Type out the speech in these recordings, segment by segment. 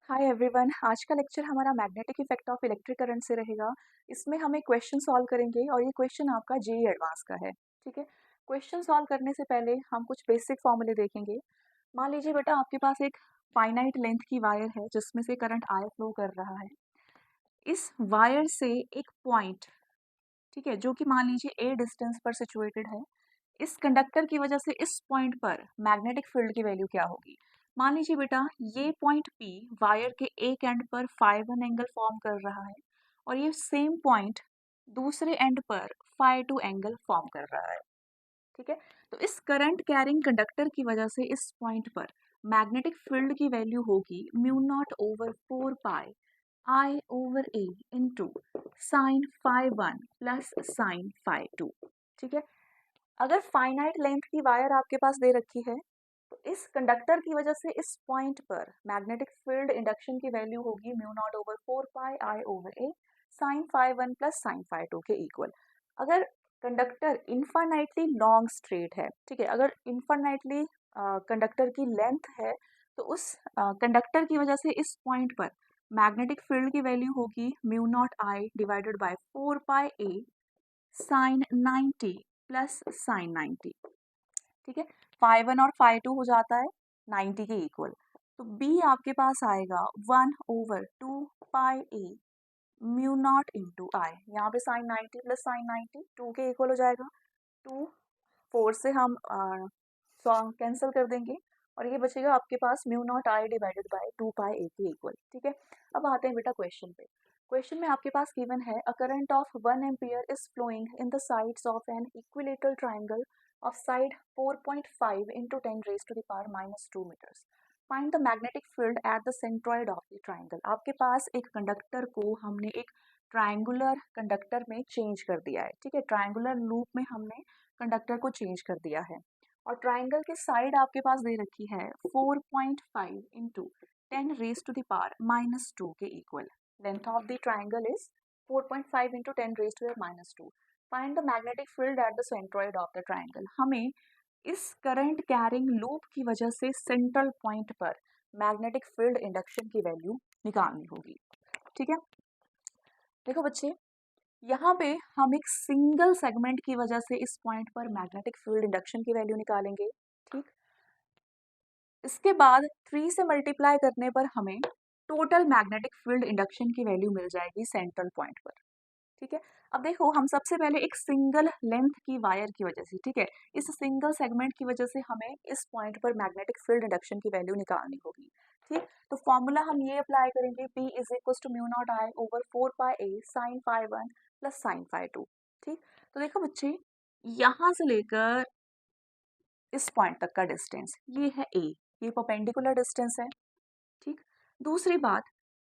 Hi everyone, आज का lecture हमारा magnetic effect of electric current से रहेगा। इसमें हम एक क्वेश्चन सॉल्व करेंगे और ये क्वेश्चन आपका जेईई एडवांस का है। ठीक है। क्वेश्चन सॉल्व करने से पहले हम कुछ बेसिक फॉर्मूले देखेंगे। मान लीजिए बेटा, आपके पास एक फाइनाइट लेंथ की वायर है जिसमें से करंट आई फ्लो कर रहा है। इस वायर से एक पॉइंट, ठीक है, जो कि मान लीजिए ए डिस्टेंस पर सिचुएटेड है, इस कंडक्टर की वजह से इस पॉइंट पर मैग्नेटिक फील्ड की वैल्यू क्या होगी। मान लीजिए बेटा, ये पॉइंट पी वायर के एक एंड पर फाई वन एंगल फॉर्म कर रहा है और ये सेम पॉइंट दूसरे एंड पर फाई टू एंगल फॉर्म कर रहा है। ठीक है। तो इस करंट कैरिंग कंडक्टर की वजह से इस पॉइंट पर मैग्नेटिक फील्ड की वैल्यू होगी mu not over 4 pi I over A into sine phi one plus sine phi two. ठीक है। अगर फाइनाइट लेंथ की वायर आपके पास दे रखी है तो इस कंडक्टर की वजह से इस पॉइंट पर मैग्नेटिक फील्ड इंडक्शन की वैल्यू होगी mu not over 4 pi I over A sine phi one plus sine phi two के इक्वल। अगर कंडक्टर इनफाइनाइटली लॉन्ग स्ट्रेट है, ठीक है, अगर इनफाइनाइटली कंडक्टर की लेंथ है तो उस कंडक्टर की वजह से इस पॉइंट पर मैग्नेटिक फील्ड की वैल्यू होगी mu not I divided by 4 pi A sine 90 plus sine 90। ठीक है। फाई वन और फाई टू हो जाता है 90 के इक्वल। तो बी आपके पास आएगा 1/2 पाई ए म्यू नॉट इंटू आई। यहाँ पे साइन 90 प्लस साइन 90 टू के इक्वल हो जाएगा। टू फोर से हम कैंसिल कर देंगे और ये बचेगा आपके पास mu not I divided by 2 pi A के इक्वल। ठीक है। अब आते हैं बेटा क्वेश्चन पे। क्वेश्चन में आपके पास गिवन है a current of 1 ampere is flowing in the sides of an equilateral triangle of side 4.5 into 10 raised to the power minus 2 meters. Find the magnetic field at the centroid of the triangle. आपके पास एक conductor को हमने एक triangular conductor में change कर दिया है। ठीक है। ट्रायंगुलर लूप में हमने कंडक्टर को चेंज कर दिया है और ट्रायंगल की साइड आपके पास दे रखी है 4.5 into 10 raise to the power minus 2 के equal. Length of the triangle is 4.5 into 10 raise to the minus 2। Find the magnetic field at the centroid of the triangle. हमें इस करंट कैरिंग लूप की वजह से central point पर magnetic field induction की value निकालनी होगी। ठीक है। देखो बच्चे, यहाँ पे हम एक सिंगल सेगमेंट की वजह से इस पॉइंट पर मैग्नेटिक फील्ड इंडक्शन की वैल्यू निकालेंगे। ठीक। इसके बाद 3 से मल्टीप्लाई करने पर हमें टोटल मैग्नेटिक फील्ड इंडक्शन की वैल्यू मिल जाएगी सेंट्रल पॉइंट पर। ठीक है। अब देखो, हम सबसे पहले एक सिंगल लेंथ की वायर की वजह से, ठीक है, इस सिंगल सेगमेंट की वजह से हमें इस पॉइंट पर मैग्नेटिक फील्ड इंडक्शन की वैल्यू निकालनी होगी। ठीक। तो फॉर्मूला हम ये अप्लाई करेंगे, P is equal to mu not I over 4 pi A sine phi one plus sine phi two. ठीक। तो देखो बच्चे, यहाँ से लेकर इस पॉइंट तक का डिस्टेंस ये है ए, ये परपेंडिकुलर डिस्टेंस है। ठीक। दूसरी बात,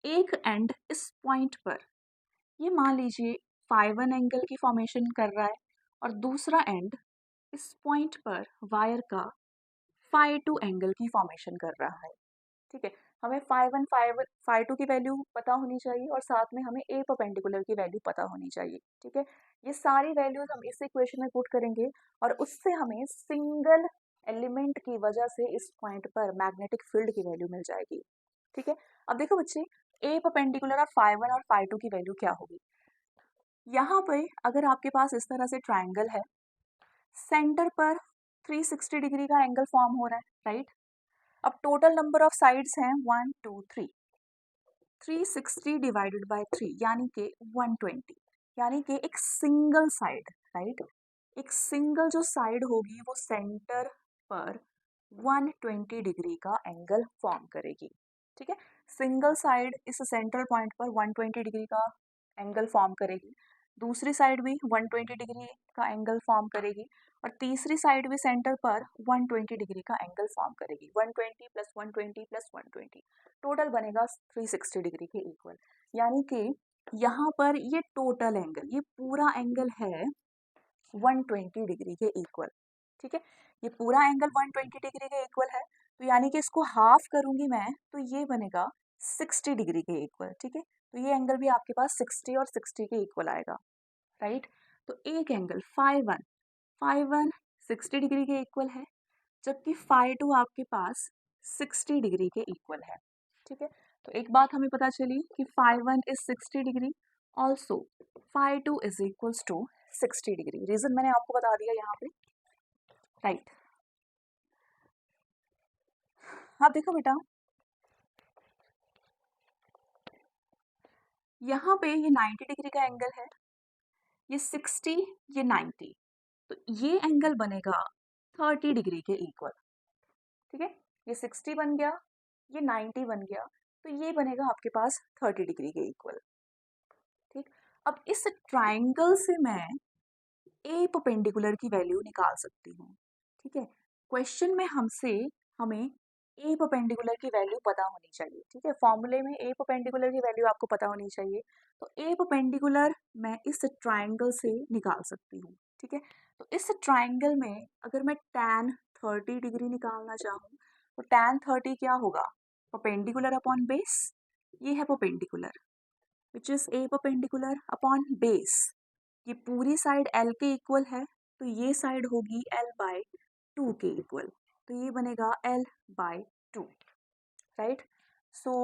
एक एंड इस पॉइंट पर ये मान लीजिए फाई वन एंगल की फॉर्मेशन कर रहा है और दूसरा एंड इस पॉइंट पर वायर का फाई टू एंगल की फॉर्मेशन कर रहा है। ठीक है। हमें फाई वन फाई टू की वैल्यू पता होनी चाहिए और साथ में हमें ए परपेंडिकुलर की वैल्यू पता होनी चाहिए। ठीक है। ये सारी वैल्यूज हम इस इक्वेशन में पुट करेंगे और उससे हमें सिंगल एलिमेंट की वजह से इस पॉइंट पर मैग्नेटिक फील्ड की वैल्यू मिल जाएगी। ठीक है। अब देखो बच्चे, ए परपेंडिकुलर और फाई वन और फाई टू की वैल्यू क्या होगी। यहाँ पे अगर आपके पास इस तरह से ट्राइंगल है, सेंटर पर 360 डिग्री का एंगल फॉर्म हो रहा है, राइट। अब टोटल नंबर ऑफ साइड्स हैं 1 2 3। 360 डिवाइडेड बाय 3 यानी कि 120, यानी कि एक सिंगल साइड, राइट, एक सिंगल जो साइड होगी वो सेंटर पर 120 डिग्री का एंगल फॉर्म करेगी। ठीक है। सिंगल साइड इस सेंट्रल पॉइंट पर 120 डिग्री का एंगल फॉर्म करेगी, दूसरी साइड भी 120 डिग्री का एंगल फॉर्म करेगी और तीसरी साइड भी सेंटर पर 120 डिग्री का एंगल फॉर्म करेगी। 120 प्लस 120 प्लस 120 टोटल बनेगा 360 डिग्री के इक्वल। यानी कि यहाँ पर ये टोटल एंगल, ये पूरा एंगल है 120 डिग्री के इक्वल। ठीक है। ये पूरा एंगल 120 डिग्री के इक्वल है, तो यानी कि इसको हाफ करूंगी मैं तो ये बनेगा 60 डिग्री के इक्वल। ठीक है। तो ये एंगल भी आपके पास 60 और 60 के इक्वल आएगा, राइट। तो एक एंगल फाई वन 60 डिग्री के इक्वल है, जबकि फाई टू आपके पास 60 डिग्री के इक्वल है। ठीक है, तो एक बात हमें पता चली कि φ1 is 60 degree, also φ2 is equals to 60 degree. Reason मैंने आपको बता दिया यहाँ पे, राइट। अब देखो बेटा, यहाँ पे ये 90 डिग्री का एंगल है, ये 60, ये 90, तो ये एंगल बनेगा 30 डिग्री के इक्वल। ठीक है, ये 60 बन गया, ये 90 बन गया, तो ये बनेगा आपके पास 30 डिग्री के इक्वल। ठीक, अब इस ट्राइंगल से मैं ए परपेंडिकुलर की वैल्यू निकाल सकती हूँ। ठीक है, क्वेश्चन में हमें ए परपेंडिकुलर की वैल्यू पता होनी चाहिए। ठीक है, फॉर्मूले में ए परपेंडिकुलर की वैल्यू आपको पता होनी चाहिए, तो ए परपेंडिकुलर मैं इस ट्राइंगल से निकाल सकती हूँ। ठीक है, तो इस ट्राइंगल में अगर मैं tan 30 डिग्री निकालना चाहूँ तो tan 30 क्या होगा, परपेंडिकुलर अपॉन बेस, ये है perpendicular which is a perpendicular upon base, ये पूरी साइड L के इक्वल है, तो ये साइड होगी L बाय 2 के इक्वल, तो ये बनेगा L by 2, right. So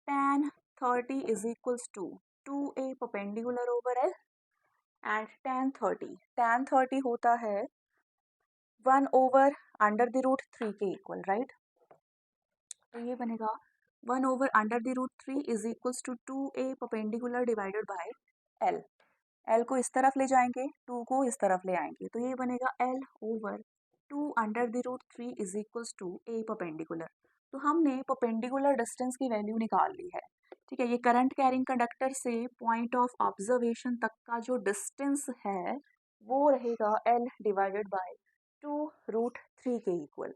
tan 30 is equals to 2a perpendicular over L and tan 30 होता है 1 ओवर अंडर द रूट 3 के इक्वल, राइट। तो ये बनेगा 1 over under the root 3 is equals to 2a perpendicular divided by L। L को इस तरफ ले जाएंगे, 2 को इस तरफ ले आएंगे, तो ये बनेगा L over 2 under the root 3 is equals to a perpendicular. तो हमने परपेंडिकुलर डिस्टेंस की वैल्यू निकाल ली है। ठीक है, ये करंट कैरिंग कंडक्टर से पॉइंट ऑफ ऑब्जर्वेशन तक का जो डिस्टेंस है वो रहेगा L डिवाइडेड बाय 2 रूट 3 के इक्वल।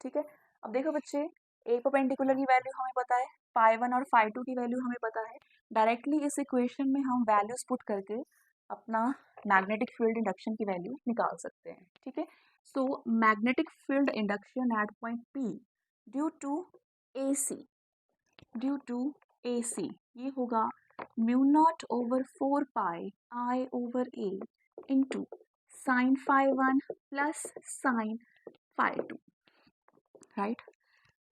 ठीक है, अब देखो बच्चे, ए परपेंडिकुलर की वैल्यू हमें पता है, φ1 और φ2 की वैल्यू हमें पता है, डायरेक्टली इस इक्वेशन में हम वैल्यूज पुट करके अपना मैग्नेटिक फील्ड इंडक्शन की वैल्यू निकाल सकते हैं। ठीक है, so magnetic field induction at point P due to AC ये होगा mu not over 4 pi I over A into sine φ1 plus sine φ2, right.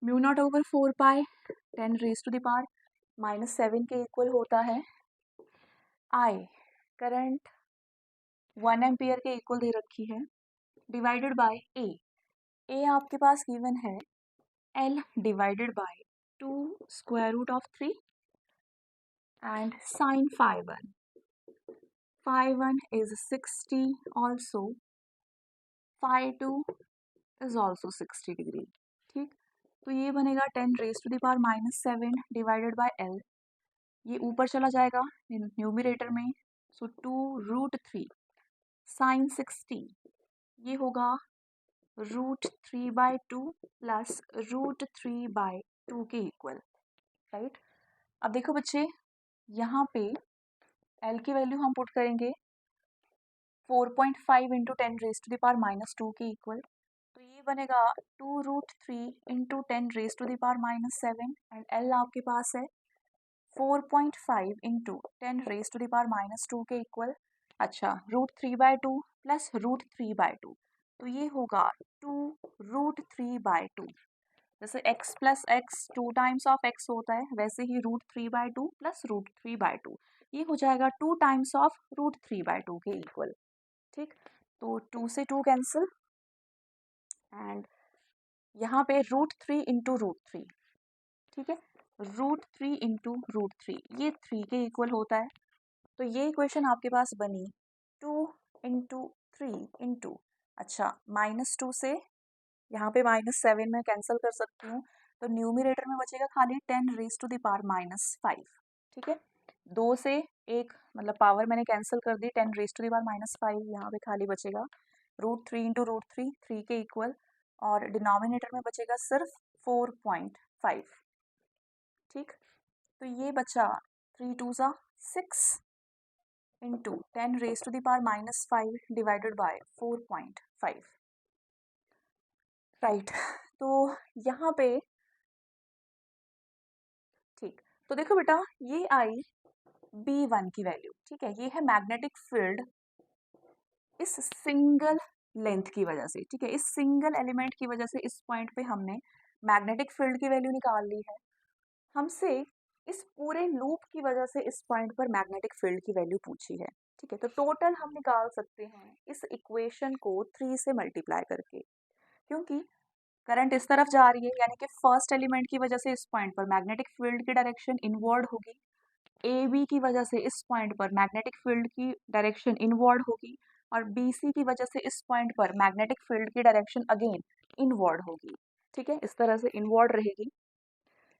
Mu not over 4 pi 10 raise to the power -7 के equal होता है। I current 1 ampere के equal दे रखी है, divided by a आपके पास गिवन है L divided by 2 square root of 3 and sine φ1 is 60, also φ2 is also 60 degree. ठीक, तो ये बनेगा 10 raise to the power -7 divided by L, ये ऊपर चला जाएगा न्यूमरेटर में, सो 2 रूट 3 साइन 60 ये होगा root 3 by 2 plus root 3 by 2 के इक्वल, राइट। अब देखो बच्चे, यहाँ पे L की वैल्यू हम पुट करेंगे 4.5 into 10 raise to the power -2 के इक्वल, तो ये बनेगा 2 root 3 into 10 raise to the power -7 and L आपके पास है 4.5 into 10 raise to the power -2 के इक्वल। अच्छा, root 3 by 2 plus root 3 by 2, तो ये होगा 2 रूट 3 बाय 2। जैसे x plus x 2 times of x होता है, वैसे ही root 3 by 2 plus root 3 by 2, ये हो जाएगा 2 टाइम्स ऑफ रूट 3 बाय 2 के इक्वल। ठीक, तो 2 से 2 कैंसिल एंड यहाँ पे रूट 3 इंटू रूट 3, ठीक है, रूट 3 इंटू रूट 3 ये 3 के इक्वल होता है, तो ये इक्वेशन आपके पास बनी 2 इंटू 3 इंटू, अच्छा -2 से यहाँ पे -7 में कैंसिल कर सकती हूँ, तो न्यूमरेटर में बचेगा खाली 10 रेज टू द पावर -5। ठीक है, 2 से 1 मतलब पावर मैंने कैंसिल कर दी, 10 रेज टू द पावर -5 यहाँ पे खाली बचेगा रूट 3 इंटू रूट 3 के इक्वल, और डिनोमिनेटर में बचेगा सिर्फ 4.5। ठीक, तो ये बचा 3 2 ज़ा 6 into 10 raise to the power -5 divided by 4.5, right. तो यहाँ पे ठीक, तो देखो बेटा, ये आई B1 की वैल्यू। ठीक है, ये है मैग्नेटिक फील्ड इस सिंगल लेंथ की वजह से। ठीक है, इस सिंगल एलिमेंट की वजह से इस पॉइंट पे हमने मैग्नेटिक फील्ड की वैल्यू निकाल ली है। हमसे इस पूरे लूप की वजह से इस पॉइंट पर मैग्नेटिक फील्ड की वैल्यू पूछी है। ठीक है, तो टोटल हम निकाल सकते हैं इस इक्वेशन को 3 से मल्टीप्लाई करके, क्योंकि करंट इस तरफ जा रही है, यानी कि फर्स्ट एलिमेंट की वजह से इस पॉइंट पर मैग्नेटिक फील्ड की डायरेक्शन इनवर्ड होगी, ए बी की वजह से इस पॉइंट पर मैग्नेटिक फील्ड की डायरेक्शन इनवर्ड होगी, और बी सी की वजह से इस पॉइंट पर मैग्नेटिक फील्ड की डायरेक्शन अगेन इनवर्ड होगी। ठीक है, इस तरह से इनवर्ड रहेगी,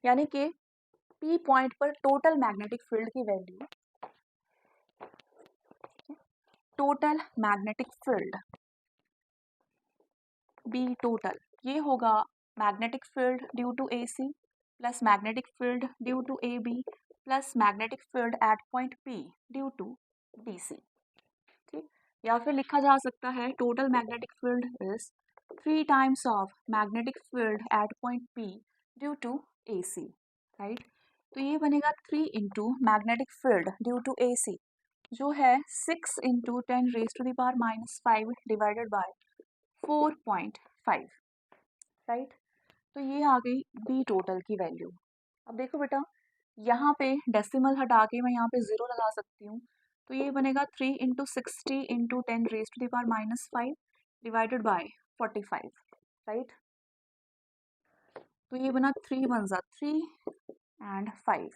यानी कि पी पॉइंट पर टोटल मैग्नेटिक फील्ड की value, total magnetic field B total, ये होगा magnetic field due to A C plus magnetic field due to A B plus magnetic field at point P due to B C. ठीक, या फिर लिखा जा सकता है total magnetic field is 3 times of magnetic field at point P due to A C. Right, तो ये बनेगा 3 into magnetic field due to A C, जो है 6 इंटू 10⁻⁻5 डिवाइडेड बाय 4.5। राइट, तो ये आ गई बी टोटल की वैल्यू। अब देखो बेटा, यहाँ पे डेसिमल हटा के मैं यहाँ पे 0 लगा सकती हूँ, तो ये बनेगा 3 into 60 into 10⁻⁻5 divided by 45। Right, तो ये बना 3 वन ज़ा 3 एंड 5।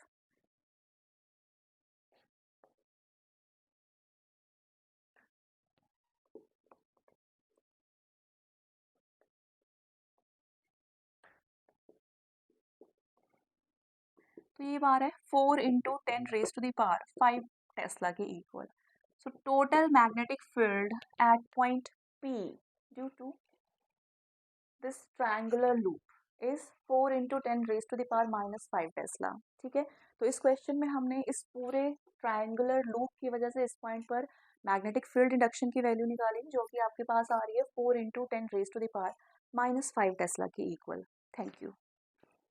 तो ये बार है 4 इंटू 10⁻5 टेस्ला के equal. So total magnetic field at point P due to this triangular loop is 4 into 10⁻⁻5 tesla. ठीक है, तो इस क्वेश्चन में हमने इस पूरे ट्रायंगुलर लूप की वजह से इस पॉइंट पर मैग्नेटिक फील्ड इंडक्शन की वैल्यू निकाली, जो कि आपके पास आ रही है 4 इंटू 10⁻⁻5 टेस्ला के इक्वल। Thank you.